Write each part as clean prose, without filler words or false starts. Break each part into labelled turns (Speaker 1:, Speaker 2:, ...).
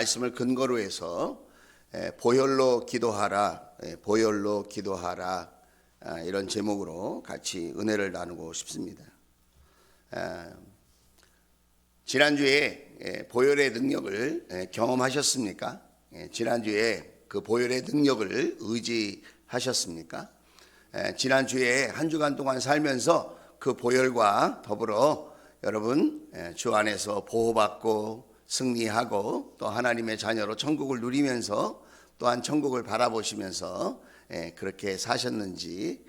Speaker 1: 말씀을 근거로 해서 보혈로 기도하라, 보혈로 기도하라, 이런 제목으로 같이 은혜를 나누고 싶습니다. 지난주에 보혈의 능력을 경험하셨습니까? 지난주에 그 보혈의 능력을 의지하셨습니까? 지난주에 한 주간 동안 살면서 그 보혈과 더불어 여러분 주 안에서 보호받고 승리하고 또 하나님의 자녀로 천국을 누리면서 또한 천국을 바라보시면서 그렇게 사셨는지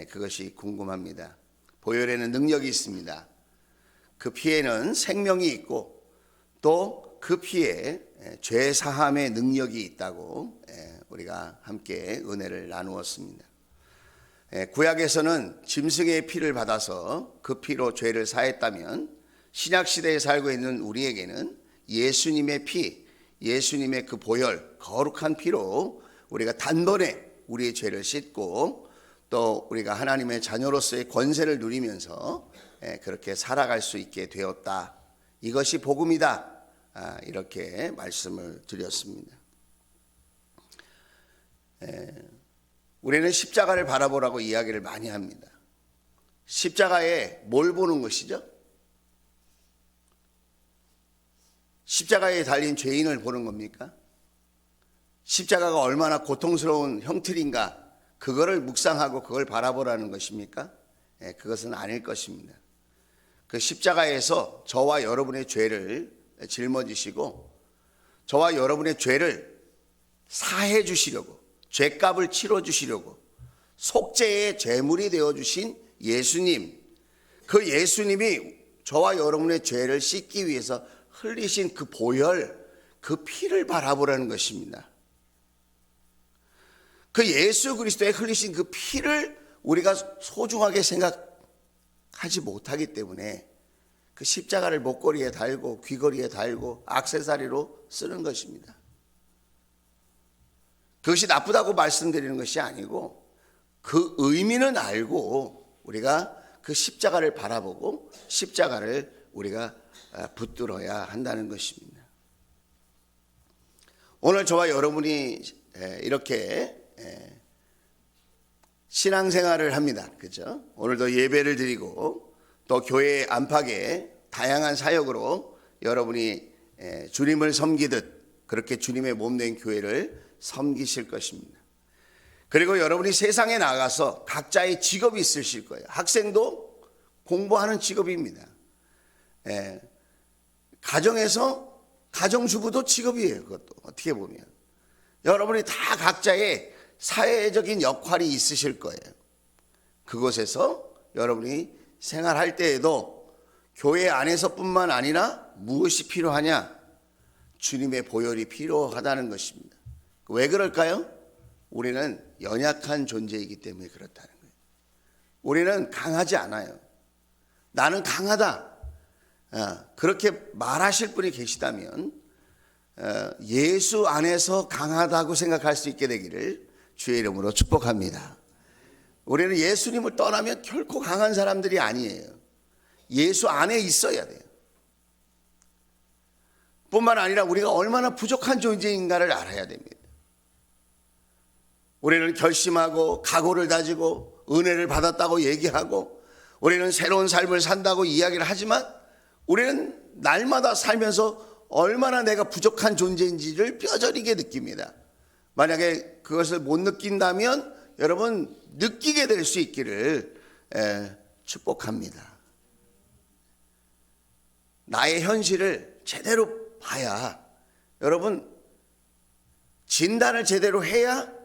Speaker 1: 그것이 궁금합니다. 보혈에는 능력이 있습니다. 그 피에는 생명이 있고 또 그 피에 죄 사함의 능력이 있다고 우리가 함께 은혜를 나누었습니다. 구약에서는 짐승의 피를 받아서 그 피로 죄를 사했다면 신약시대에 살고 있는 우리에게는 예수님의 피, 예수님의 그 보혈, 거룩한 피로 우리가 단번에 우리의 죄를 씻고 또 우리가 하나님의 자녀로서의 권세를 누리면서 그렇게 살아갈 수 있게 되었다. 이것이 복음이다. 이렇게 말씀을 드렸습니다. 우리는 십자가를 바라보라고 이야기를 많이 합니다. 십자가에 뭘 보는 것이죠? 십자가에 달린 죄인을 보는 겁니까? 십자가가 얼마나 고통스러운 형틀인가 그거를 묵상하고 그걸 바라보라는 것입니까? 그것은 아닐 것입니다. 그 십자가에서 저와 여러분의 죄를 짊어지시고 저와 여러분의 죄를 사해 주시려고, 죄값을 치러 주시려고 속죄의 제물이 되어 주신 예수님, 그 예수님이 저와 여러분의 죄를 씻기 위해서 흘리신 그 보혈, 그 피를 바라보라는 것입니다. 그 예수 그리스도에 흘리신 그 피를 우리가 소중하게 생각하지 못하기 때문에 그 십자가를 목걸이에 달고 귀걸이에 달고 액세서리로 쓰는 것입니다. 그것이 나쁘다고 말씀드리는 것이 아니고 그 의미는 알고 우리가 그 십자가를 바라보고 십자가를 우리가 붙들어야 한다는 것입니다. 오늘 저와 여러분이 이렇게 신앙생활을 합니다. 그죠? 오늘도 예배를 드리고 또 교회 안팎에 다양한 사역으로 여러분이 주님을 섬기듯 그렇게 주님의 몸된 교회를 섬기실 것입니다. 그리고 여러분이 세상에 나가서 각자의 직업이 있으실 거예요. 학생도 공부하는 직업입니다. 가정에서 가정주부도 직업이에요. 그것도 어떻게 보면 여러분이 다 각자의 사회적인 역할이 있으실 거예요. 그곳에서 여러분이 생활할 때에도 교회 안에서뿐만 아니라 무엇이 필요하냐? 주님의 보혈이 필요하다는 것입니다. 왜 그럴까요? 우리는 연약한 존재이기 때문에 그렇다는 거예요. 우리는 강하지 않아요. 나는 강하다. 그렇게 말하실 분이 계시다면 예수 안에서 강하다고 생각할 수 있게 되기를 주의 이름으로 축복합니다. 우리는 예수님을 떠나면 결코 강한 사람들이 아니에요. 예수 안에 있어야 돼요. 뿐만 아니라 우리가 얼마나 부족한 존재인가를 알아야 됩니다. 우리는 결심하고 각오를 다지고 은혜를 받았다고 얘기하고 우리는 새로운 삶을 산다고 이야기를 하지만 우리는 날마다 살면서 얼마나 내가 부족한 존재인지를 뼈저리게 느낍니다. 만약에 그것을 못 느낀다면 여러분 느끼게 될 수 있기를 축복합니다. 나의 현실을 제대로 봐야 여러분 진단을 제대로 해야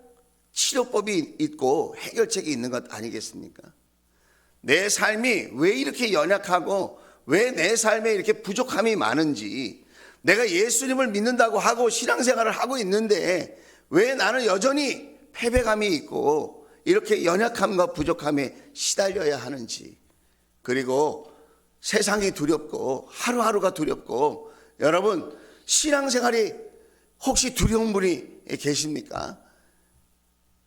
Speaker 1: 치료법이 있고 해결책이 있는 것 아니겠습니까? 내 삶이 왜 이렇게 연약하고 왜 내 삶에 이렇게 부족함이 많은지 내가 예수님을 믿는다고 하고 신앙생활을 하고 있는데 왜 나는 여전히 패배감이 있고 이렇게 연약함과 부족함에 시달려야 하는지 그리고 세상이 두렵고 하루하루가 두렵고 여러분 신앙생활이 혹시 두려운 분이 계십니까?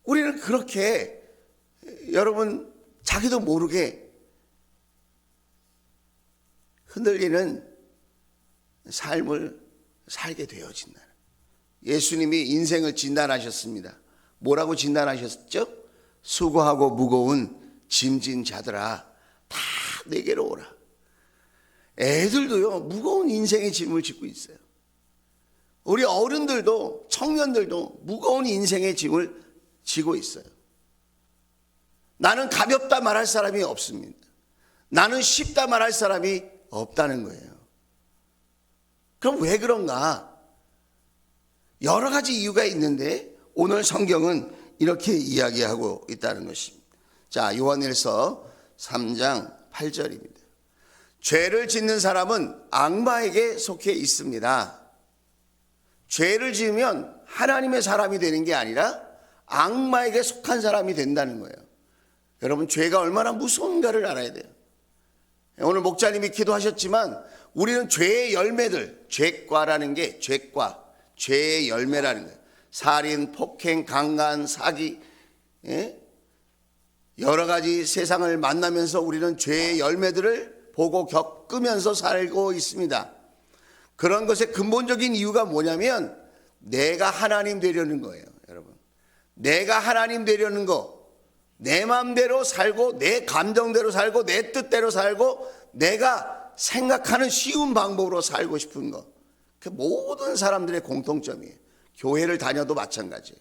Speaker 1: 우리는 그렇게 여러분 자기도 모르게 흔들리는 삶을 살게 되어진다. 예수님이 인생을 진단하셨습니다. 뭐라고 진단하셨죠? 수고하고 무거운 짐진 자들아 다 내게로 오라. 애들도요 무거운 인생의 짐을 짓고 있어요. 우리 어른들도 청년들도 무거운 인생의 짐을 지고 있어요. 나는 가볍다 말할 사람이 없습니다. 나는 쉽다 말할 사람이 없다는 거예요. 그럼 왜 그런가? 여러 가지 이유가 있는데 오늘 성경은 이렇게 이야기하고 있다는 것입니다. 자, 요한일서 3장 8절입니다. 죄를 짓는 사람은 악마에게 속해 있습니다. 죄를 지으면 하나님의 사람이 되는 게 아니라 악마에게 속한 사람이 된다는 거예요. 여러분, 죄가 얼마나 무서운가를 알아야 돼요. 오늘 목사님이 기도하셨지만 우리는 죄의 열매들, 죄과라는 게 죄과, 죄의 열매라는 거예요. 살인, 폭행, 강간, 사기, 여러 가지 세상을 만나면서 우리는 죄의 열매들을 보고 겪으면서 살고 있습니다. 그런 것의 근본적인 이유가 뭐냐면 내가 하나님 되려는 거예요, 여러분. 내가 하나님 되려는 거, 내 마음대로 살고 내 감정대로 살고 내 뜻대로 살고 내가 생각하는 쉬운 방법으로 살고 싶은 거. 그 모든 사람들의 공통점이에요. 교회를 다녀도 마찬가지예요.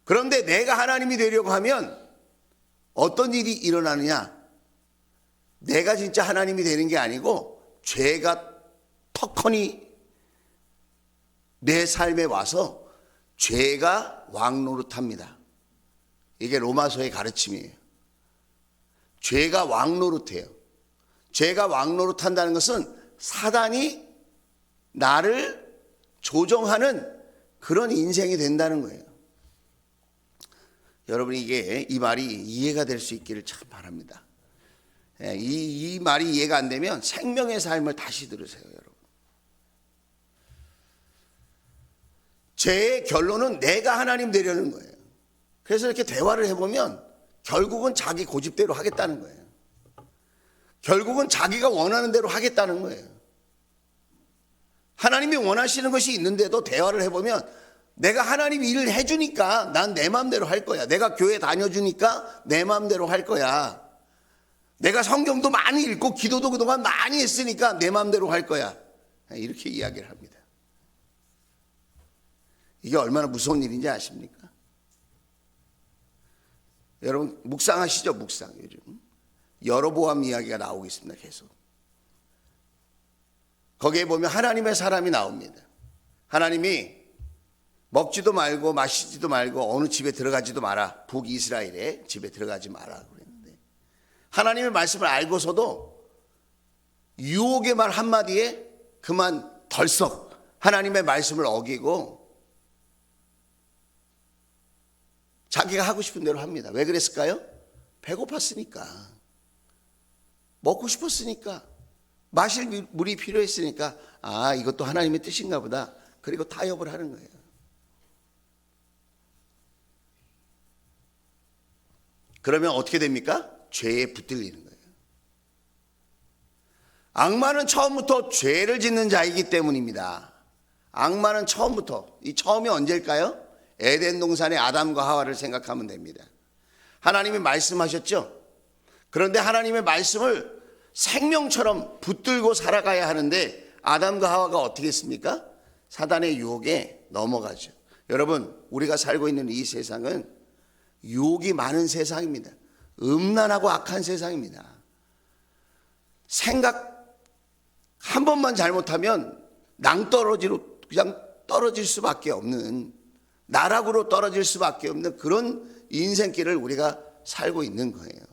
Speaker 1: 그런데 내가 하나님이 되려고 하면 어떤 일이 일어나느냐? 내가 진짜 하나님이 되는 게 아니고 죄가 턱하니 내 삶에 와서 죄가 왕노릇합니다. 이게 로마서의 가르침이에요. 죄가 왕노릇해요. 죄가 왕노릇한다는 것은 사단이 나를 조종하는 그런 인생이 된다는 거예요. 여러분, 이 말이 이해가 될 수 있기를 참 바랍니다. 이 말이 이해가 안 되면 생명의 삶을 다시 들으세요, 여러분. 죄의 결론은 내가 하나님 되려는 거예요. 그래서 이렇게 대화를 해보면 결국은 자기 고집대로 하겠다는 거예요. 결국은 자기가 원하는 대로 하겠다는 거예요. 하나님이 원하시는 것이 있는데도 대화를 해보면 내가 하나님 일을 해주니까 난 내 마음대로 할 거야. 내가 교회 다녀주니까 내 마음대로 할 거야. 내가 성경도 많이 읽고 기도도 그동안 많이 했으니까 내 마음대로 할 거야. 이렇게 이야기를 합니다. 이게 얼마나 무서운 일인지 아십니까? 여러분, 묵상하시죠, 묵상. 요즘 여로보암 이야기가 나오고 있습니다, 계속. 거기에 보면 하나님의 사람이 나옵니다. 하나님이 먹지도 말고 마시지도 말고 어느 집에 들어가지도 마라. 북이스라엘의 집에 들어가지 마라 그랬는데 하나님의 말씀을 알고서도 유혹의 말 한마디에 그만 덜썩 하나님의 말씀을 어기고 자기가 하고 싶은 대로 합니다. 왜 그랬을까요? 배고팠으니까, 먹고 싶었으니까, 마실 물이 필요했으니까, 아, 이것도 하나님의 뜻인가 보다. 그리고 타협을 하는 거예요. 그러면 어떻게 됩니까? 죄에 붙들리는 거예요. 악마는 처음부터 죄를 짓는 자이기 때문입니다. 악마는 처음부터, 이 처음이 언제일까요? 에덴 동산의 아담과 하와를 생각하면 됩니다. 하나님이 말씀하셨죠? 그런데 하나님의 말씀을 생명처럼 붙들고 살아가야 하는데 아담과 하와가 어떻게 했습니까? 사단의 유혹에 넘어가죠. 여러분, 우리가 살고 있는 이 세상은 유혹이 많은 세상입니다. 음란하고 악한 세상입니다. 생각 한 번만 잘못하면 낭떠러지로 그냥 떨어질 수밖에 없는, 나락으로 떨어질 수밖에 없는 그런 인생길을 우리가 살고 있는 거예요.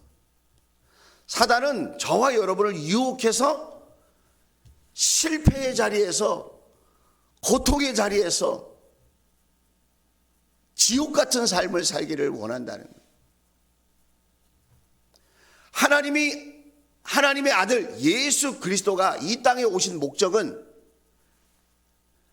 Speaker 1: 사단은 저와 여러분을 유혹해서 실패의 자리에서, 고통의 자리에서 지옥 같은 삶을 살기를 원한다는 거예요. 하나님의 아들 예수 그리스도가 이 땅에 오신 목적은,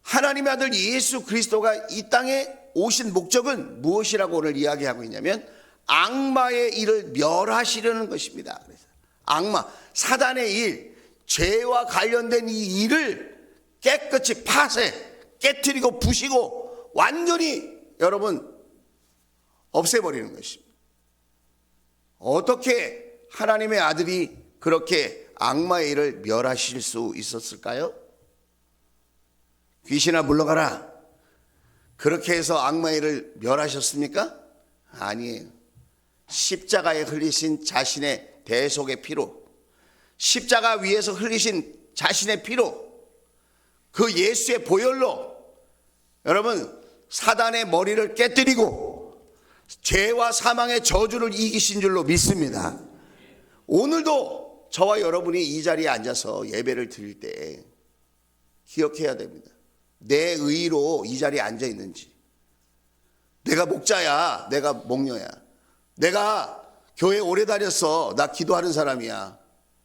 Speaker 1: 하나님의 아들 예수 그리스도가 이 땅에 오신 목적은 무엇이라고 오늘 이야기하고 있냐면 악마의 일을 멸하시려는 것입니다. 그래서 악마, 사단의 일, 죄와 관련된 이 일을 깨끗이 파쇄, 깨트리고 부시고 완전히 여러분 없애버리는 것입니다. 어떻게 하나님의 아들이 그렇게 악마의 일을 멸하실 수 있었을까요? 귀신아 물러가라. 그렇게 해서 악마의 일을 멸하셨습니까? 아니에요. 십자가에 흘리신 자신의 대속의 피로, 십자가 위에서 흘리신 자신의 피로, 그 예수의 보혈로 여러분 사단의 머리를 깨뜨리고 죄와 사망의 저주를 이기신 줄로 믿습니다. 오늘도 저와 여러분이 이 자리에 앉아서 예배를 드릴 때 기억해야 됩니다. 내 의로 이 자리에 앉아 있는지, 내가 목자야, 내가 목녀야, 내가 교회 오래 다녔어, 나 기도하는 사람이야,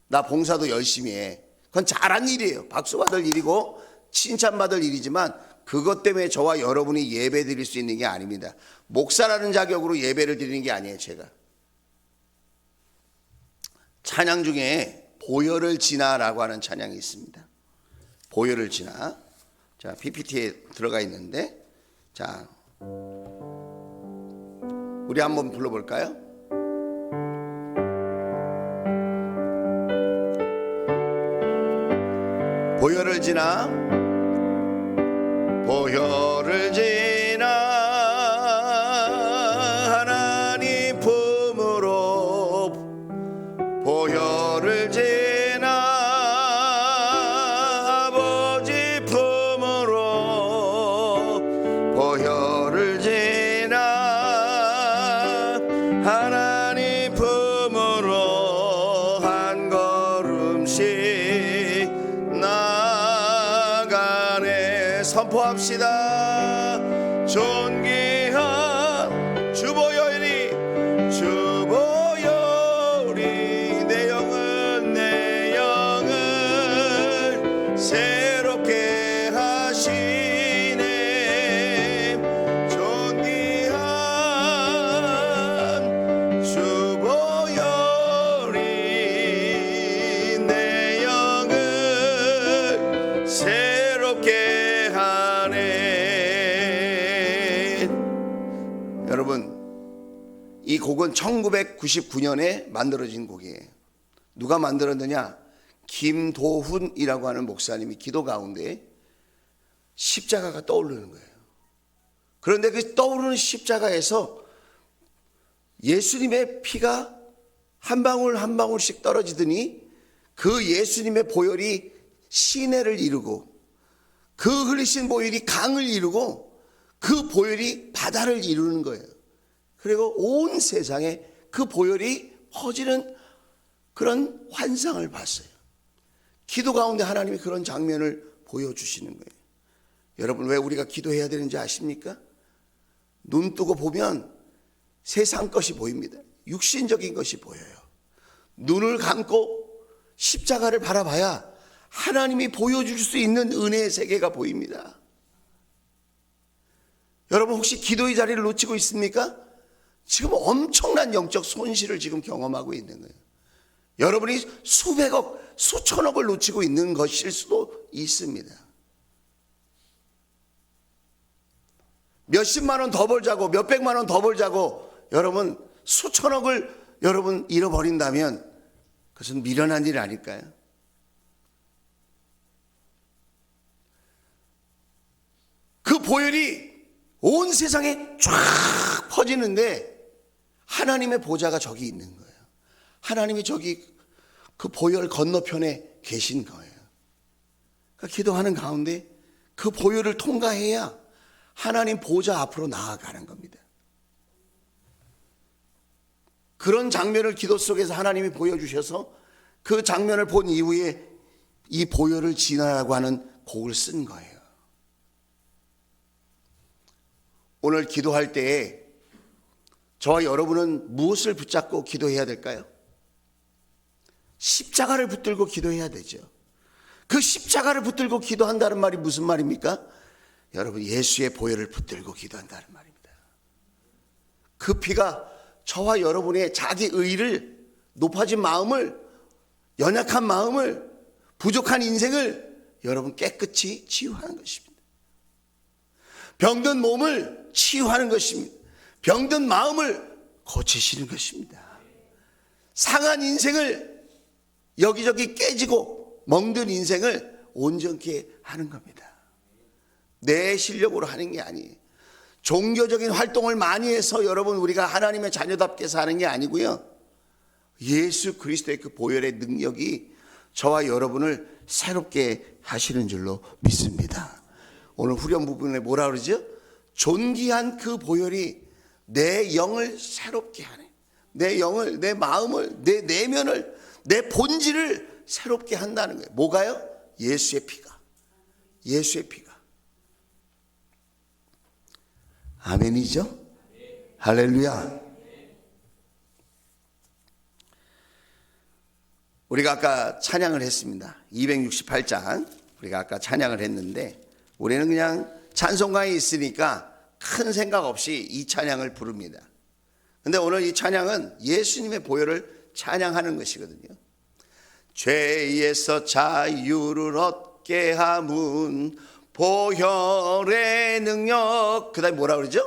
Speaker 1: 나 봉사도 열심히 해, 그건 잘한 일이에요. 박수 받을 일이고 칭찬받을 일이지만 그것 때문에 저와 여러분이 예배 드릴 수 있는 게 아닙니다. 목사라는 자격으로 예배를 드리는 게 아니에요. 제가 찬양 중에 보혈을 지나라고 하는 찬양이 있습니다. 보혈을 지나. 자, PPT에 들어가 있는데, 자, 우리 한번 불러볼까요? 보혈을 지나, 보혈을 지나 하나님 품으로, 보혈을 지나 아버지 품으로, 보혈을 지나 하나님 품으로 한 걸음씩 나가네. 선포합시다. 존귀한 주보혈이, 주보혈이 내 영을 새롭게 하시네. 존귀한 주보혈이 내 영을 새롭게 하네. 여러분, 이 곡은 1999년에 만들어진 곡이에요. 누가 만들었느냐? 김도훈이라고 하는 목사님이 기도 가운데 십자가가 떠오르는 거예요. 그런데 그 떠오르는 십자가에서 예수님의 피가 한 방울 한 방울씩 떨어지더니 그 예수님의 보혈이 시내를 이루고, 그 흘리신 보혈이 강을 이루고, 그 보혈이 바다를 이루는 거예요. 그리고 온 세상에 그 보혈이 퍼지는 그런 환상을 봤어요. 기도 가운데 하나님이 그런 장면을 보여주시는 거예요. 여러분, 왜 우리가 기도해야 되는지 아십니까? 눈 뜨고 보면 세상 것이 보입니다. 육신적인 것이 보여요. 눈을 감고 십자가를 바라봐야 하나님이 보여줄 수 있는 은혜의 세계가 보입니다. 여러분, 혹시 기도의 자리를 놓치고 있습니까? 지금 엄청난 영적 손실을 지금 경험하고 있는 거예요. 여러분이 수백억, 수천억을 놓치고 있는 것일 수도 있습니다. 몇십만 원 더 벌자고, 몇백만 원 더 벌자고 여러분 수천억을 여러분 잃어버린다면 그것은 미련한 일 아닐까요? 그 보혈이 온 세상에 쫙 퍼지는데 하나님의 보좌가 저기 있는 거예요. 하나님이 저기 그 보혈 건너편에 계신 거예요. 그러니까 기도하는 가운데 그 보혈을 통과해야 하나님 보좌 앞으로 나아가는 겁니다. 그런 장면을 기도 속에서 하나님이 보여주셔서 그 장면을 본 이후에 이 보혈을 지나라고 하는 곡을 쓴 거예요. 오늘 기도할 때에 저와 여러분은 무엇을 붙잡고 기도해야 될까요? 십자가를 붙들고 기도해야 되죠. 그 십자가를 붙들고 기도한다는 말이 무슨 말입니까? 여러분, 예수의 보혈을 붙들고 기도한다는 말입니다. 그 피가 저와 여러분의 자기 의를, 높아진 마음을, 연약한 마음을, 부족한 인생을 여러분 깨끗이 치유하는 것입니다. 병든 몸을 치유하는 것입니다. 병든 마음을 고치시는 것입니다. 상한 인생을 여기저기 깨지고 멍든 인생을 온전케 하는 겁니다. 내 실력으로 하는 게 아니에요. 종교적인 활동을 많이 해서 여러분 우리가 하나님의 자녀답게 사는 게 아니고요. 예수 그리스도의 그 보혈의 능력이 저와 여러분을 새롭게 하시는 줄로 믿습니다. 오늘 후렴 부분에 뭐라 그러죠? 존귀한 그 보혈이 내 영을 새롭게 하네. 내 영을, 내 마음을, 내 내면을, 내 본질을 새롭게 한다는 거예요. 뭐가요? 예수의 피가. 예수의 피가. 아멘이죠? 할렐루야. 우리가 아까 찬양을 했습니다. 268장 우리가 아까 찬양을 했는데 우리는 그냥 찬송가에 있으니까 큰 생각 없이 이 찬양을 부릅니다. 근데 오늘 이 찬양은 예수님의 보혈을 찬양하는 것이거든요. 죄에서 자유를 얻게 함은 보혈의 능력. 그 다음에 뭐라 그러죠?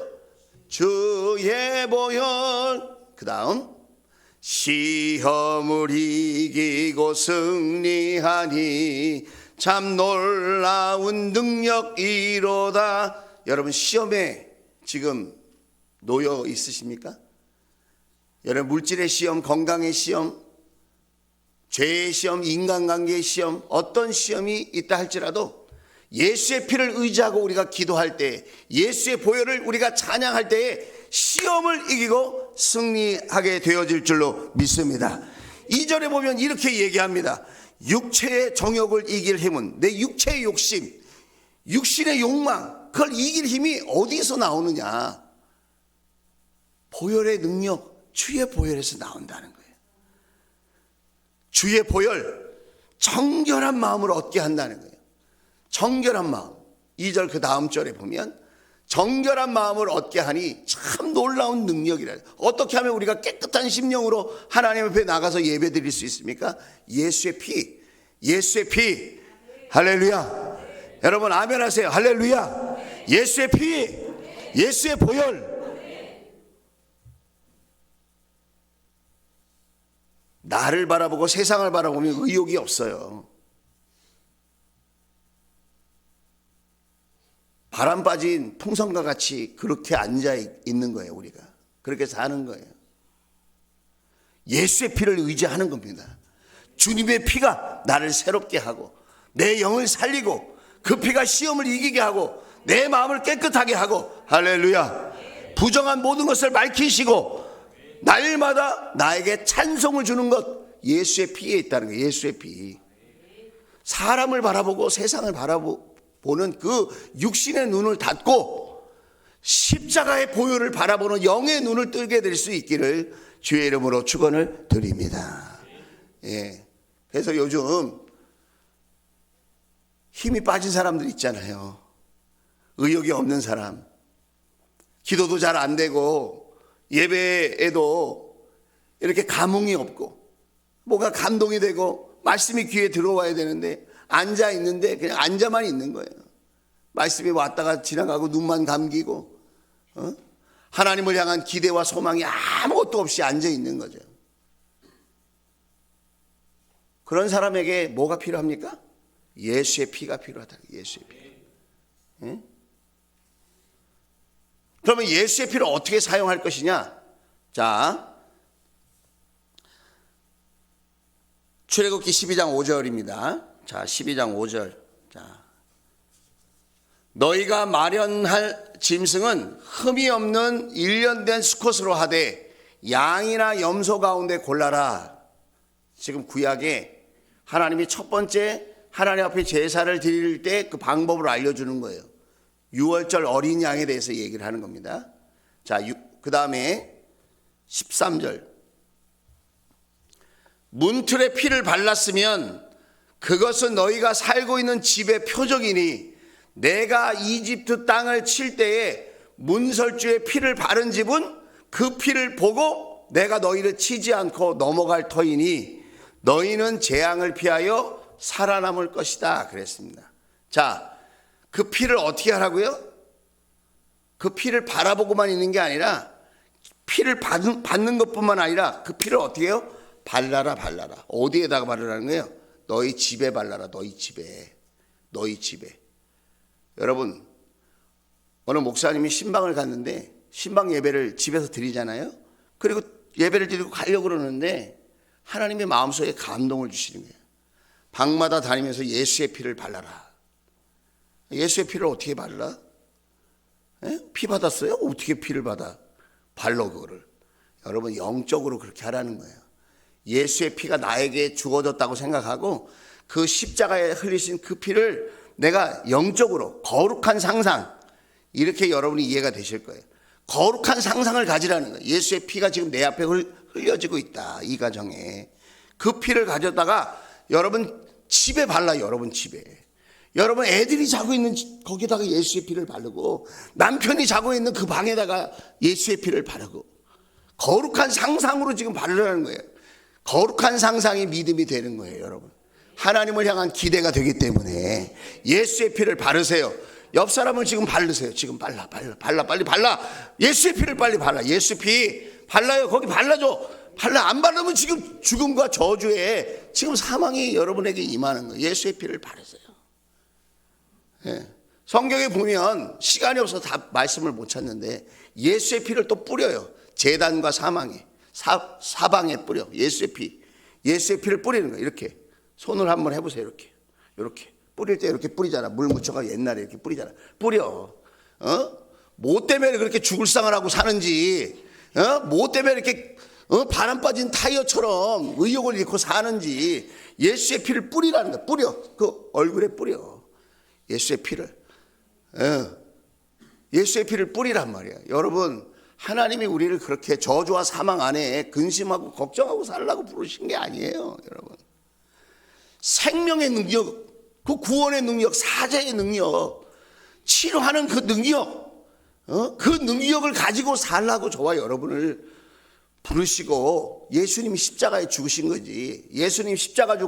Speaker 1: 주의 보혈. 그 다음 시험을 이기고 승리하니 참 놀라운 능력이로다. 여러분 시험에 지금 놓여 있으십니까? 여러분 물질의 시험, 건강의 시험, 죄의 시험, 인간관계의 시험, 어떤 시험이 있다 할지라도 예수의 피를 의지하고 우리가 기도할 때, 예수의 보혈을 우리가 찬양할 때에 시험을 이기고 승리하게 되어질 줄로 믿습니다. 2절에 보면 이렇게 얘기합니다. 육체의 정욕을 이길 힘은, 내 육체의 욕심, 육신의 욕망, 그걸 이길 힘이 어디서 나오느냐? 보혈의 능력, 주의 보혈에서 나온다는 거예요. 주의 보혈, 정결한 마음을 얻게 한다는 거예요. 정결한 마음. 2절 그 다음 절에 보면 정결한 마음을 얻게 하니 참 놀라운 능력이라. 어떻게 하면 우리가 깨끗한 심령으로 하나님 앞에 나가서 예배 드릴 수 있습니까? 예수의 피, 예수의 피. 할렐루야. 여러분 아멘 하세요. 할렐루야. 예수의 피, 예수의 보혈. 나를 바라보고 세상을 바라보면 의욕이 없어요. 바람 빠진 풍선과 같이 그렇게 앉아 있는 거예요. 우리가 그렇게 사는 거예요. 예수의 피를 의지하는 겁니다. 주님의 피가 나를 새롭게 하고 내 영을 살리고 그 피가 시험을 이기게 하고 내 마음을 깨끗하게 하고, 할렐루야, 부정한 모든 것을 밝히시고 날마다 나에게 찬송을 주는 것, 예수의 피에 있다는 거예요. 예수의 피. 사람을 바라보고 세상을 바라보는 그 육신의 눈을 닫고 십자가의 보혈을 바라보는 영의 눈을 뜨게 될 수 있기를 주의 이름으로 축원을 드립니다. 예. 그래서 요즘 힘이 빠진 사람들 있잖아요. 의욕이 없는 사람, 기도도 잘 안 되고 예배에도 이렇게 감흥이 없고 뭐가 감동이 되고 말씀이 귀에 들어와야 되는데 앉아 있는데 그냥 앉아만 있는 거예요. 말씀이 왔다가 지나가고 눈만 감기고 하나님을 향한 기대와 소망이 아무것도 없이 앉아 있는 거죠. 그런 사람에게 뭐가 필요합니까? 예수의 피가 필요하다. 예수의 피. 응? 그러면 예수의 피를 어떻게 사용할 것이냐? 자, 출애굽기 12장 5절입니다. 자, 12장 5절. 자, 너희가 마련할 짐승은 흠이 없는 일련된 수컷으로 하되 양이나 염소 가운데 골라라. 지금 구약에 하나님이 첫 번째 하나님 앞에 제사를 드릴 때 그 방법을 알려주는 거예요. 6월절 어린 양에 대해서 얘기를 하는 겁니다. 자, 그 다음에 13절. 문틀에 피를 발랐으면 그것은 너희가 살고 있는 집의 표적이니 내가 이집트 땅을 칠 때에 문설주에 피를 바른 집은 그 피를 보고 내가 너희를 치지 않고 넘어갈 터이니 너희는 재앙을 피하여 살아남을 것이다 그랬습니다. 자, 그 피를 어떻게 하라고요? 그 피를 바라보고만 있는 게 아니라 피를 받는 것뿐만 아니라 그 피를 어떻게 해요? 발라라. 어디에다가 바르라는 거예요? 너희 집에 발라라. 너희 집에. 여러분, 어느 목사님이 신방을 갔는데 신방 예배를 집에서 드리잖아요. 그리고 예배를 드리고 가려고 그러는데 하나님의 마음속에 감동을 주시는 거예요. 방마다 다니면서 예수의 피를 발라라. 예수의 피를 어떻게 발라? 피 받았어요? 어떻게 피를 받아? 발로 그거를. 여러분, 영적으로 그렇게 하라는 거예요. 예수의 피가 나에게 주어졌다고 생각하고 그 십자가에 흘리신 그 피를 내가 영적으로 거룩한 상상, 이렇게 여러분이 이해가 되실 거예요. 거룩한 상상을 가지라는 거예요. 예수의 피가 지금 내 앞에 흘려지고 있다. 이 가정에. 그 피를 가져다가 여러분 집에 발라. 여러분 집에. 여러분 애들이 자고 있는 거기다가 예수의 피를 바르고, 남편이 자고 있는 그 방에다가 예수의 피를 바르고, 거룩한 상상으로 지금 바르라는 거예요. 거룩한 상상이 믿음이 되는 거예요. 여러분, 하나님을 향한 기대가 되기 때문에 예수의 피를 바르세요. 옆 사람을 지금 바르세요. 지금 발라 빨리 발라. 예수의 피를 빨리 발라. 예수 피 발라요. 거기 발라줘. 발라. 안 바르면 지금 죽음과 저주에 지금 사망이 여러분에게 임하는 거예요. 예수의 피를 바르세요. 예. 성경에 보면 시간이 없어서 다 말씀을 못 찾는데 예수의 피를 또 뿌려요. 제단과 사방에 뿌려. 예수의 피를 뿌리는 거예요. 이렇게 손을 한번 해보세요. 이렇게 뿌릴 때 이렇게 뿌리잖아. 물 묻혀가 옛날에 이렇게 뿌리잖아. 뿌려. 뭐 때문에 그렇게 죽을 상을 하고 사는지, 뭐 때문에 이렇게 바람 빠진 타이어처럼 의욕을 잃고 사는지 예수의 피를 뿌리라는 거야. 뿌려. 그 얼굴에 뿌려. 예수의 피를. 예수의 피를 뿌리란 말이야. 여러분, 하나님이 우리를 그렇게 저주와 사망 안에 근심하고 걱정하고 살라고 부르신 게 아니에요. 여러분, 생명의 능력, 그 구원의 능력, 사죄의 능력, 치료하는 그 능력, 그 능력을 가지고 살라고 저와 여러분을 부르시고 예수님이 십자가에 죽으신 거지. 예수님 십자가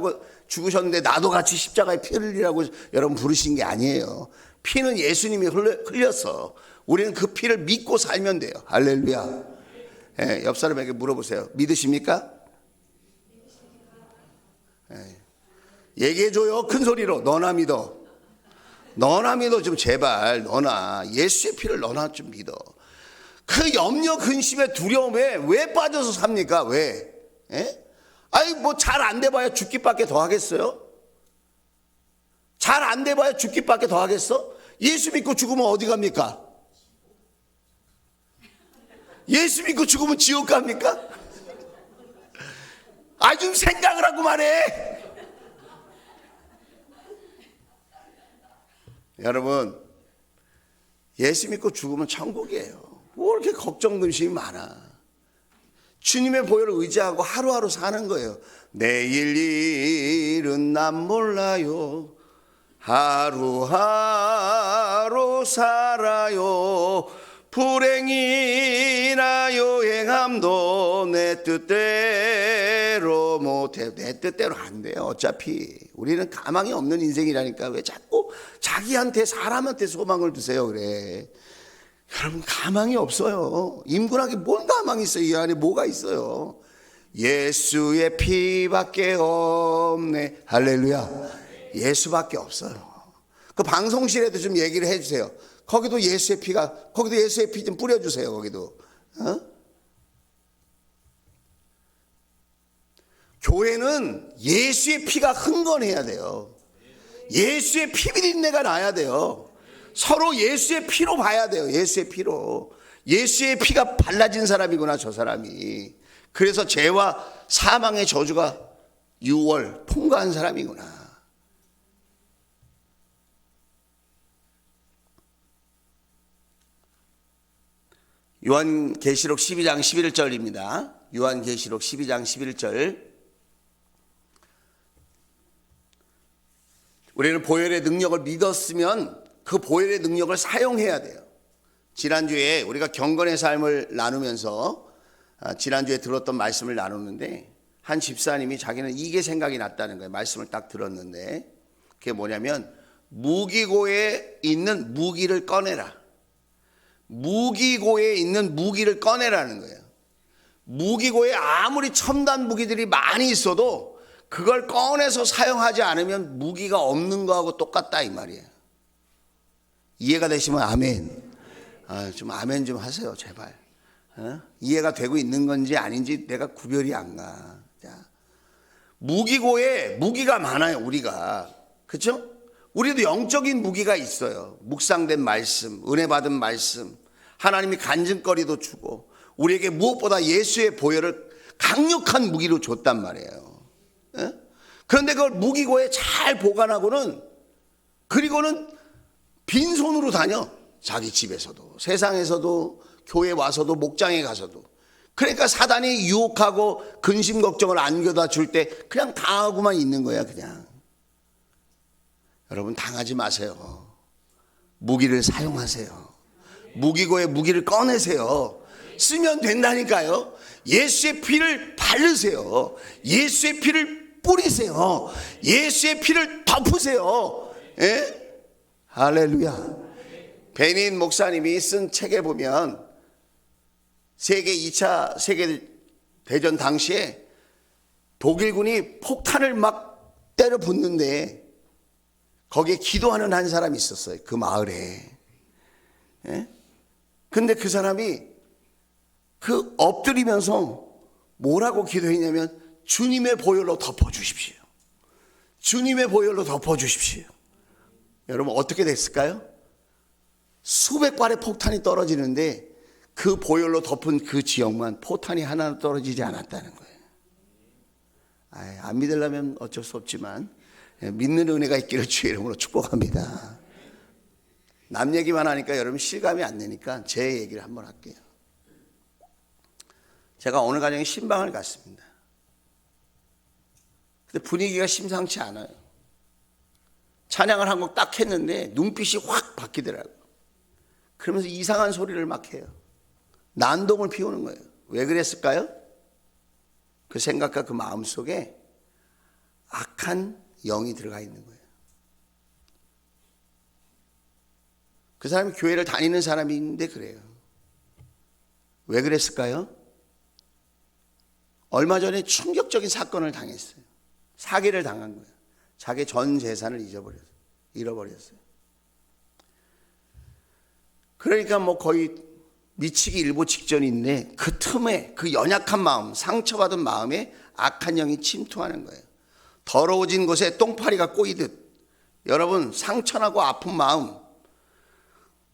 Speaker 1: 죽으셨는데 나도 같이 십자가에 피 흘리라고 여러분 부르신 게 아니에요. 피는 예수님이 흘렸어. 우리는 그 피를 믿고 살면 돼요. 할렐루야. 예, 옆 사람에게 물어보세요. 믿으십니까? 예. 얘기해줘요. 큰 소리로. 너나 믿어. 좀 제발. 너나 예수의 피를 너나 좀 믿어. 그 염려, 근심에 두려움에 왜 빠져서 삽니까? 왜? 예? 아니 뭐 잘 안 돼봐야 죽기밖에 더 하겠어요? 잘 안 돼봐야 죽기밖에 더 하겠어? 예수 믿고 죽으면 어디 갑니까? 예수 믿고 죽으면 지옥 갑니까? 아, 좀 생각을 하고 말해. 여러분, 예수 믿고 죽으면 천국이에요. 뭐 이렇게 걱정 근심이 많아. 주님의 보혈을 의지하고 하루하루 사는 거예요. 내일 일은 난 몰라요. 하루하루 살아요. 불행이나 여행함도 내 뜻대로 못해. 내 뜻대로 안 돼요. 어차피 우리는 가망이 없는 인생이라니까. 왜 자꾸 자기한테, 사람한테 소망을 두세요 그래. 여러분, 가망이 없어요. 임군하게 뭔 가망이 있어요. 이 안에 뭐가 있어요? 예수의 피밖에 없네. 할렐루야. 예수밖에 없어요. 그 방송실에도 좀 얘기를 해주세요. 거기도 예수의 피 좀 뿌려주세요. 거기도. 교회는 예수의 피가 흥건해야 돼요. 예수의 피 비린내가 나야 돼요. 서로 예수의 피로 봐야 돼요. 예수의 피로. 예수의 피가 발라진 사람이구나, 저 사람이. 그래서 죄와 사망의 저주가 6월 통과한 사람이구나. 요한계시록 12장 11절입니다. 요한계시록 12장 11절. 우리는 보혈의 능력을 믿었으면 그 보혈의 능력을 사용해야 돼요. 지난주에 우리가 경건의 삶을 나누면서 지난주에 들었던 말씀을 나누는데 한 집사님이 자기는 이게 생각이 났다는 거예요. 말씀을 딱 들었는데 그게 뭐냐면 무기고에 있는 무기를 꺼내라. 무기고에 있는 무기를 꺼내라는 거예요. 무기고에 아무리 첨단 무기들이 많이 있어도 그걸 꺼내서 사용하지 않으면 무기가 없는 거하고 똑같다 이 말이에요. 이해가 되시면 아멘. 좀 아멘 좀 하세요 제발. 이해가 되고 있는 건지 아닌지 내가 구별이 안 가. 자, 무기고에 무기가 많아요 우리가. 그렇죠? 우리도 영적인 무기가 있어요. 묵상된 말씀, 은혜 받은 말씀, 하나님이 간증거리도 주고 우리에게 무엇보다 예수의 보혈을 강력한 무기로 줬단 말이에요. 그런데 그걸 무기고에 잘 보관하고는, 그리고는 빈손으로 다녀. 자기 집에서도, 세상에서도, 교회 와서도, 목장에 가서도. 그러니까 사단이 유혹하고 근심 걱정을 안겨다 줄 때 그냥 당하고만 있는 거야 그냥. 여러분 당하지 마세요. 무기를 사용하세요. 무기고에 무기를 꺼내세요. 쓰면 된다니까요. 예수의 피를 바르세요. 예수의 피를 뿌리세요. 예수의 피를 덮으세요. 예? 할렐루야. 베닌 목사님이 쓴 책에 보면 세계 2차 세계대전 당시에 독일군이 폭탄을 막 때려 붓는데 거기에 기도하는 한 사람이 있었어요. 그 마을에. 예? 근데 그 사람이 그 엎드리면서 뭐라고 기도했냐면 주님의 보혈로 덮어주십시오. 주님의 보혈로 덮어주십시오. 여러분 어떻게 됐을까요? 수백 발의 폭탄이 떨어지는데 그 보혈로 덮은 그 지역만 포탄이 하나 떨어지지 않았다는 거예요. 안 믿으려면 어쩔 수 없지만 믿는 은혜가 있기를 주의 이름으로 축복합니다. 남 얘기만 하니까 여러분 실감이 안 되니까 제 얘기를 한번 할게요. 제가 어느 가정에 신방을 갔습니다. 근데 분위기가 심상치 않아요. 찬양을 한 곡 딱 했는데 눈빛이 확 바뀌더라고요. 그러면서 이상한 소리를 막 해요. 난동을 피우는 거예요. 왜 그랬을까요? 그 생각과 그 마음 속에 악한 영이 들어가 있는 거예요. 그 사람이 교회를 다니는 사람인데 그래요. 왜 그랬을까요? 얼마 전에 충격적인 사건을 당했어요. 사기를 당한 거예요. 자기 전 재산을 잃어버렸어요. 그러니까 뭐 거의 미치기 일보 직전인데 그 틈에 그 연약한 마음, 상처받은 마음에 악한 영이 침투하는 거예요. 더러워진 곳에 똥파리가 꼬이듯 여러분 상처나고 아픈 마음,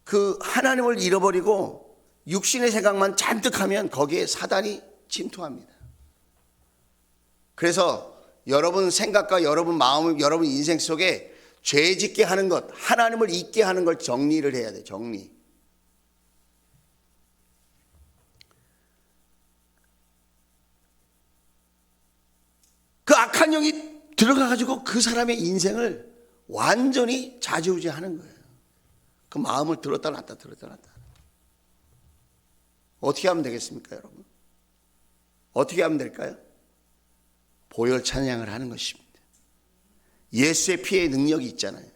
Speaker 1: 그 하나님을 잃어버리고 육신의 생각만 잔뜩 하면 거기에 사단이 침투합니다. 그래서 여러분 생각과 여러분 마음, 여러분 인생 속에 죄 짓게 하는 것, 하나님을 잊게 하는 걸 정리를 해야 돼. 정리. 그 악한 영이 들어가가지고 그 사람의 인생을 완전히 좌지우지하는 거예요. 그 마음을 들었다 놨다 들었다 놨다. 어떻게 하면 되겠습니까, 여러분? 어떻게 하면 될까요? 보혈 찬양을 하는 것입니다. 예수의 피의 능력이 있잖아요.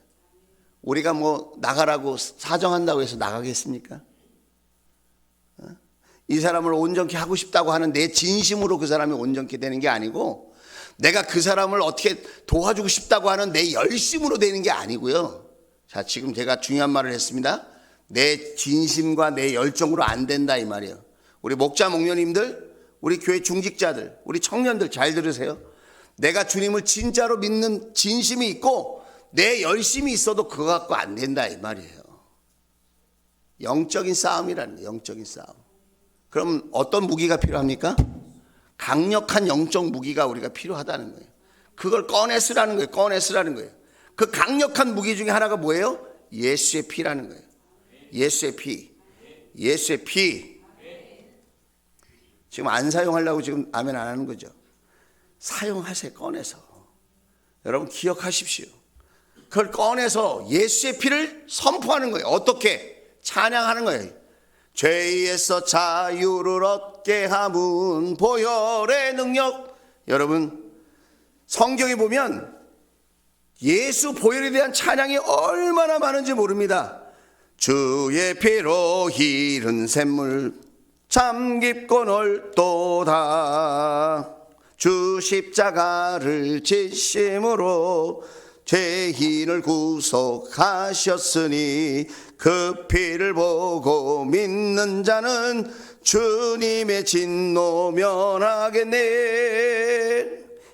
Speaker 1: 우리가 뭐 나가라고 사정한다고 해서 나가겠습니까? 이 사람을 온전케 하고 싶다고 하는 내 진심으로 그 사람이 온전케 되는 게 아니고, 내가 그 사람을 어떻게 도와주고 싶다고 하는 내 열심으로 되는 게 아니고요. 자, 지금 제가 중요한 말을 했습니다. 내 진심과 내 열정으로 안 된다 이 말이에요. 우리 목자 목녀님들, 우리 교회 중직자들, 우리 청년들 잘 들으세요. 내가 주님을 진짜로 믿는 진심이 있고 내 열심이 있어도 그거 갖고 안 된다 이 말이에요. 영적인 싸움이라는 거예요. 영적인 싸움. 그럼 어떤 무기가 필요합니까? 강력한 영적 무기가 우리가 필요하다는 거예요. 그걸 꺼내 쓰라는 거예요. 꺼내 쓰라는 거예요. 그 강력한 무기 중에 하나가 뭐예요? 예수의 피라는 거예요. 예수의 피. 예수의 피. 지금 안 사용하려고 지금 아멘 안 하는 거죠. 사용하세요. 꺼내서. 여러분 기억하십시오. 그걸 꺼내서 예수의 피를 선포하는 거예요. 어떻게? 찬양하는 거예요. 죄에서 자유를 얻게 함은 보혈의 능력. 여러분 성경에 보면 예수 보혈에 대한 찬양이 얼마나 많은지 모릅니다. 주의 피로 희른 샘물 참 깊고 넓도다. 주 십자가를 지심으로 죄인을 구속하셨으니 그 피를 보고 믿는 자는 주님의 진노 면하겠네.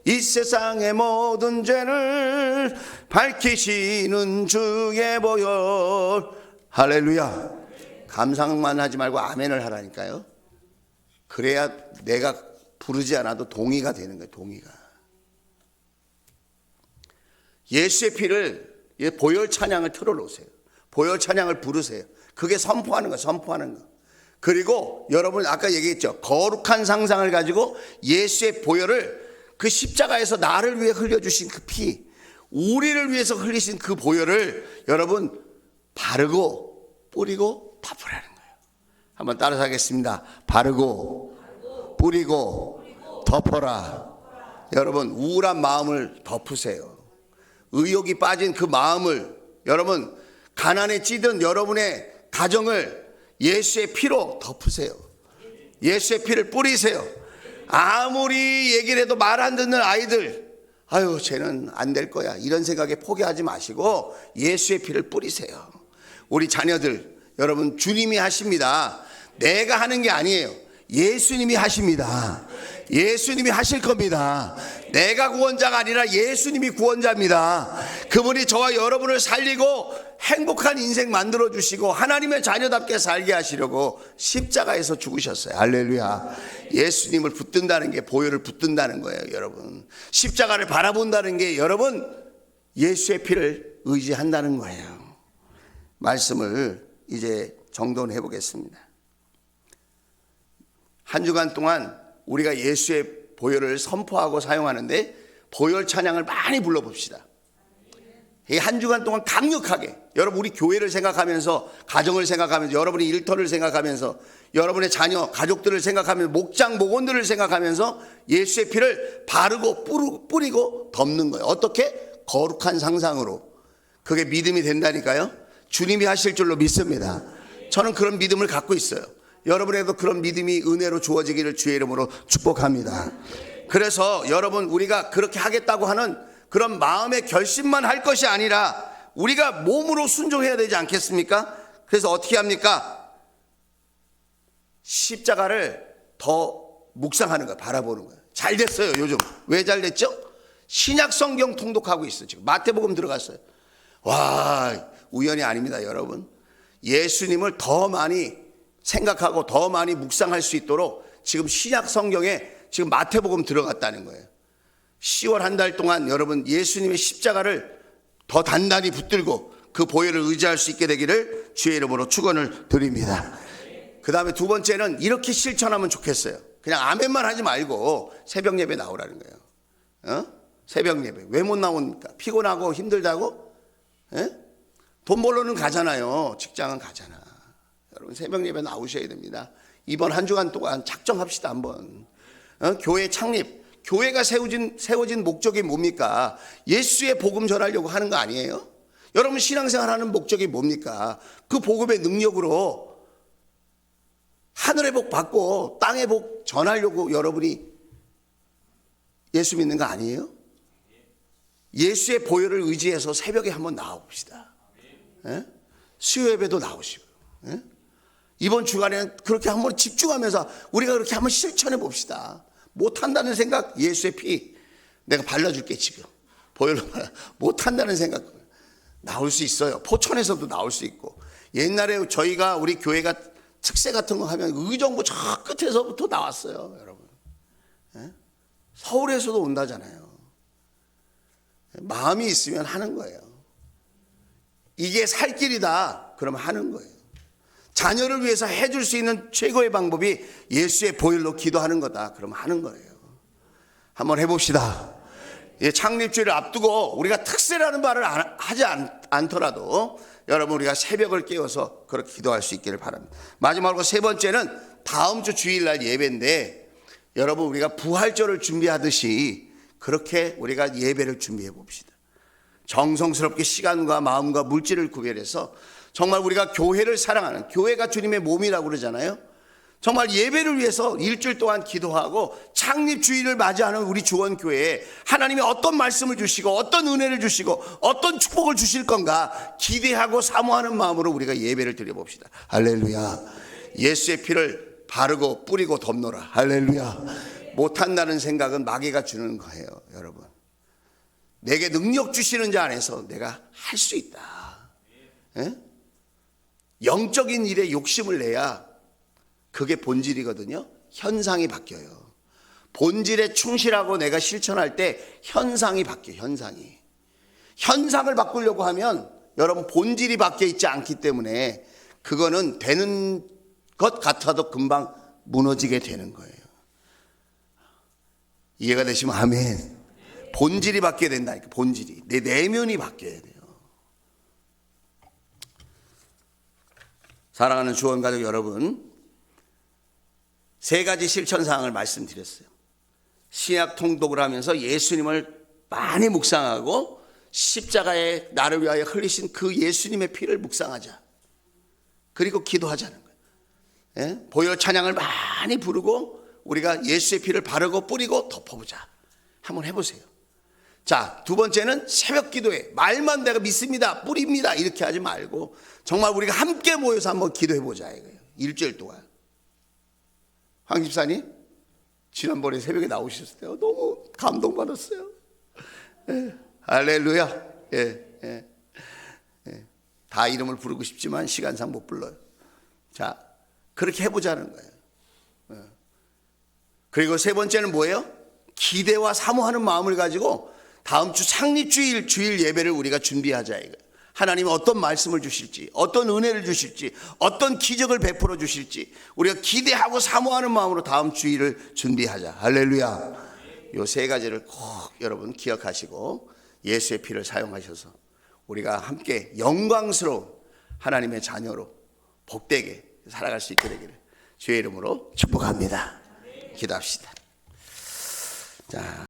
Speaker 1: 이 세상의 모든 죄를 밝히시는 주의 보혈. 할렐루야. 감상만 하지 말고 아멘을 하라니까요. 그래야 내가 부르지 않아도 동의가 되는 거예요. 동의가. 예수의 피를, 보혈 찬양을 틀어놓으세요. 보혈 찬양을 부르세요. 그게 선포하는 거예요. 선포하는 거. 그리고 여러분 아까 얘기했죠. 거룩한 상상을 가지고 예수의 보혈을, 그 십자가에서 나를 위해 흘려주신 그 피, 우리를 위해서 흘리신 그 보혈을 여러분 바르고 뿌리고 덮으라는 거예요. 한번 따라서 하겠습니다. 바르고 뿌리고 덮어라. 여러분 우울한 마음을 덮으세요. 의욕이 빠진 그 마음을, 여러분 가난에 찌든 여러분의 가정을 예수의 피로 덮으세요. 예수의 피를 뿌리세요. 아무리 얘기를 해도 말 안 듣는 아이들, 아유 쟤는 안 될 거야, 이런 생각에 포기하지 마시고 예수의 피를 뿌리세요. 우리 자녀들, 여러분 주님이 하십니다. 내가 하는 게 아니에요. 예수님이 하십니다. 예수님이 하실 겁니다. 내가 구원자가 아니라 예수님이 구원자입니다. 그분이 저와 여러분을 살리고 행복한 인생 만들어 주시고 하나님의 자녀답게 살게 하시려고 십자가에서 죽으셨어요. 할렐루야. 예수님을 붙든다는 게 보혈을 붙든다는 거예요. 여러분 십자가를 바라본다는 게 여러분 예수의 피를 의지한다는 거예요. 말씀을 이제 정돈해 보겠습니다. 한 주간 동안 우리가 예수의 보혈을 선포하고 사용하는데 보혈 찬양을 많이 불러봅시다. 이 한 주간 동안 강력하게 여러분 우리 교회를 생각하면서, 가정을 생각하면서, 여러분의 일터를 생각하면서, 여러분의 자녀 가족들을 생각하면서, 목장 목원들을 생각하면서 예수의 피를 바르고 뿌리고 덮는 거예요. 어떻게? 거룩한 상상으로. 그게 믿음이 된다니까요. 주님이 하실 줄로 믿습니다. 저는 그런 믿음을 갖고 있어요. 여러분에게도 그런 믿음이 은혜로 주어지기를 주의 이름으로 축복합니다. 그래서 여러분 우리가 그렇게 하겠다고 하는 그런 마음의 결심만 할 것이 아니라 우리가 몸으로 순종해야 되지 않겠습니까? 그래서 어떻게 합니까? 십자가를 더 묵상하는 거예요. 바라보는 거예요. 잘 됐어요. 요즘 왜 잘 됐죠? 신약 성경 통독하고 있어요. 지금 마태복음 들어갔어요. 와, 우연이 아닙니다. 여러분 예수님을 더 많이 생각하고 더 많이 묵상할 수 있도록 지금 신약 성경에 지금 마태복음 들어갔다는 거예요. 10월 한 달 동안 여러분 예수님의 십자가를 더 단단히 붙들고 그 보혈을 의지할 수 있게 되기를 주의 이름으로 축원을 드립니다. 그 다음에 두 번째는 이렇게 실천하면 좋겠어요. 그냥 아멘만 하지 말고 새벽 예배 나오라는 거예요. 새벽 예배 왜 못 나옵니까? 피곤하고 힘들다고? 돈 벌러는 가잖아요. 직장은 가잖아. 여러분 새벽 예배 나오셔야 됩니다. 이번 한 주간 동안 작정합시다. 한번 교회 창립, 교회가 세워진 목적이 뭡니까? 예수의 복음 전하려고 하는 거 아니에요? 여러분 신앙생활하는 목적이 뭡니까? 그 복음의 능력으로 하늘의 복 받고 땅의 복 전하려고 여러분이 예수 믿는 거 아니에요? 예수의 보혈을 의지해서 새벽에 한번 나와봅시다. 수요 예배도 나오시고 이번 주간에는 그렇게 한번 집중하면서 우리가 그렇게 한번 실천해 봅시다. 못한다는 생각, 예수의 피 내가 발라줄게. 지금 보혈로 못한다는 생각 나올 수 있어요. 포천에서도 나올 수 있고. 옛날에 저희가 우리 교회가 특세 같은 거 하면 의정부 저 끝에서부터 나왔어요. 여러분 서울에서도 온다잖아요. 마음이 있으면 하는 거예요. 이게 살 길이다 그러면 하는 거예요. 자녀를 위해서 해줄 수 있는 최고의 방법이 예수의 보혈로 기도하는 거다 그러면 하는 거예요. 한번 해봅시다. 창립주의를 앞두고 우리가 특세라는 말을 하지 않더라도 여러분 우리가 새벽을 깨워서 그렇게 기도할 수 있기를 바랍니다. 마지막으로 세 번째는 다음 주 주일날 예배인데 여러분 우리가 부활절을 준비하듯이 그렇게 우리가 예배를 준비해 봅시다. 정성스럽게 시간과 마음과 물질을 구별해서 정말 우리가 교회를 사랑하는, 교회가 주님의 몸이라고 그러잖아요. 정말 예배를 위해서 일주일 동안 기도하고 창립 주일을 맞이하는 우리 주원교회에 하나님이 어떤 말씀을 주시고 어떤 은혜를 주시고 어떤 축복을 주실 건가 기대하고 사모하는 마음으로 우리가 예배를 드려봅시다. 할렐루야. 예수의 피를 바르고 뿌리고 덮노라. 할렐루야. 못한다는 생각은 마귀가 주는 거예요, 여러분. 내게 능력 주시는 자 안에서 내가 할 수 있다. 에? 영적인 일에 욕심을 내야 그게 본질이거든요. 현상이 바뀌어요. 본질에 충실하고 내가 실천할 때 현상이 바뀌어요. 현상을 바꾸려고 하면 여러분 본질이 바뀌어 있지 않기 때문에 그거는 되는 것 같아도 금방 무너지게 되는 거예요. 이해가 되시면 아멘. 본질이 바뀌어야 된다니까. 본질이. 내 내면이 바뀌어야 돼요. 사랑하는 주원가족 여러분, 세 가지 실천사항을 말씀드렸어요. 신약 통독을 하면서 예수님을 많이 묵상하고 십자가에 나를 위하여 흘리신 그 예수님의 피를 묵상하자. 그리고 기도하자는 거예요. 예? 보혈 찬양을 많이 부르고 우리가 예수의 피를 바르고 뿌리고 덮어보자. 한번 해보세요. 자, 두 번째는 새벽 기도에 말만 내가 믿습니다, 뿌립니다 이렇게 하지 말고 정말 우리가 함께 모여서 한번 기도해보자 이거예요. 일주일 동안. 황 집사님 지난번에 새벽에 나오셨을 때 너무 감동받았어요. 예, 할렐루야. 예. 다 이름을 부르고 싶지만 시간상 못 불러요. 자, 그렇게 해보자는 거예요. 예. 그리고 세 번째는 뭐예요? 기대와 사모하는 마음을 가지고 다음 주 창립주일 주일 예배를 우리가 준비하자 이거예요. 하나님은 어떤 말씀을 주실지, 어떤 은혜를 주실지, 어떤 기적을 베풀어 주실지 우리가 기대하고 사모하는 마음으로 다음 주일을 준비하자. 할렐루야. 요 세 가지를 꼭 여러분 기억하시고 예수의 피를 사용하셔서 우리가 함께 영광스러운 하나님의 자녀로 복되게 살아갈 수 있게 되기를 주의 이름으로 축복합니다. 기도합시다. 자.